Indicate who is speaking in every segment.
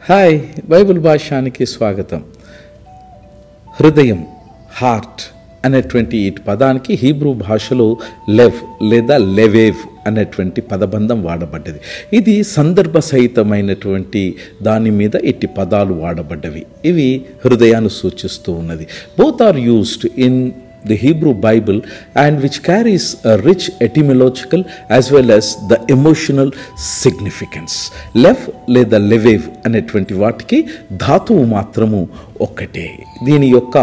Speaker 1: Hi, Bible భాష్యానికి స్వాగతం. హృదయం, heart అనేటువంటి ఈ పదానికి హీబ్రూ భాషలో లెవ్ లేదా లెవేవ్ అనేటువంటి పదబంధం వాడబడ్డది. ఇది సందర్భ సహితమైనటువంటి దాని మీద ఇట్టి పదాలు వాడబడ్డవి. ఇవి హృదయాన్ని సూచిస్తూ ఉన్నది. Both are used in the Hebrew Bible and which carries a rich etymological as well as the emotional significance. Lev లేదా లెవేవ్ అనేటువంటి వాటికి ధాతువు మాత్రము ఒక్కటే. దీని యొక్క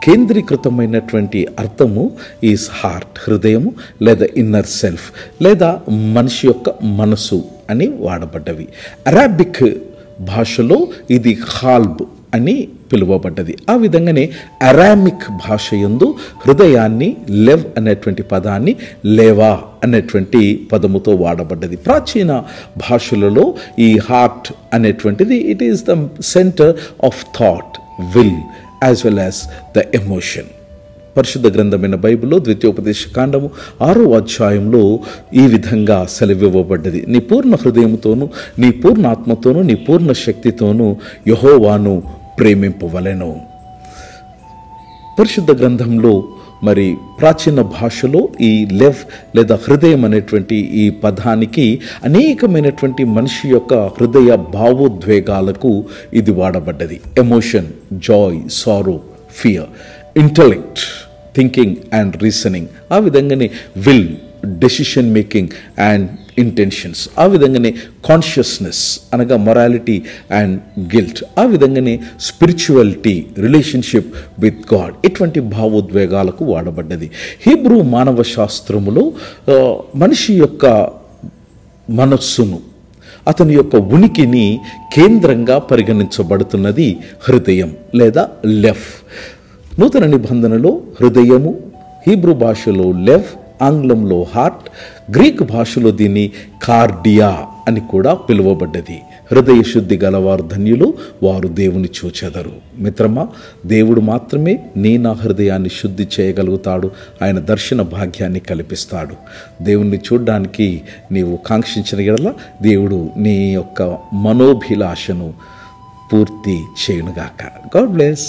Speaker 1: కేంద్రీకృతమైనటువంటి అర్థము ఈజ్ హార్ట్, హృదయము లేదా ఇన్నర్ సెల్ఫ్ లేదా మనిషి యొక్క మనసు అని వాడబడ్డవి. అరాబిక్ భాషలో ఇది ఖాల్బ్ అని పిలువబడ్డది. ఆ విధంగానే అరామిక్ భాష యందు హృదయాన్ని లెవ్ అనేటువంటి పదాన్ని లేవా అనేటువంటి పదముతో వాడబడ్డది. ప్రాచీన భాషలలో ఈ హార్ట్ అనేటువంటిది it is the centre of thought, will as well as the emotion. పరిశుద్ధ గ్రంథమైన బైబిల్లో ద్వితీయోపదేశ కాండము 6వ అధ్యాయంలో ఈ విధంగా సెలవివ్వబడ్డది. నీ పూర్ణ హృదయముతోనూ, నీ పూర్ణ ఆత్మతోనూ, నీ పూర్ణ శక్తితోనూ యెహోవాను ప్రేమింపవలెను. పరిశుద్ధ గ్రంథంలో మరి ప్రాచీన భాషలో ఈ లెవ్ లేదా హృదయం అనేటువంటి ఈ పదానికి అనేకమైనటువంటి మనిషి యొక్క హృదయ భావోద్వేగాలకు ఇది వాడబడ్డది. Emotion, joy, sorrow, fear, intellect, thinking and reasoning, ఆ విధంగానే will, decision making and intentions, ఆ విధంగానే కాన్షియస్నెస్ అనగా మొరాలిటీ అండ్ గిల్ట్, ఆ విధంగానే స్పిరిచువాలిటీ, రిలేషన్షిప్ విత్ గాడ్, ఇటువంటి భావోద్వేగాలకు వాడబడ్డది. హీబ్రూ మానవ శాస్త్రములో మనిషి యొక్క మనస్సును, అతని యొక్క ఉనికిని కేంద్రంగా పరిగణించబడుతున్నది హృదయం లేదా లెవ్. నూతన నిబంధనలో హృదయము హీబ్రూ భాషలో లెవ్, ఆంగ్లంలో హార్ట్, గ్రీక్ భాషలో దీన్ని కార్డియా అని కూడా పిలువబడ్డది. హృదయ శుద్ధి గలవారు ధన్యులు, వారు దేవుని చూచెదరు. మిత్రమా, దేవుడు మాత్రమే నా హృదయాన్ని శుద్ధి చేయగలుగుతాడు. ఆయన దర్శన భాగ్యాన్ని కల్పిస్తాడు. దేవుణ్ణి చూడడానికి నీవు కాంక్షించిన యెడల దేవుడు నీ యొక్క మనోభిలాషను పూర్తి చేయునుగాక. God bless.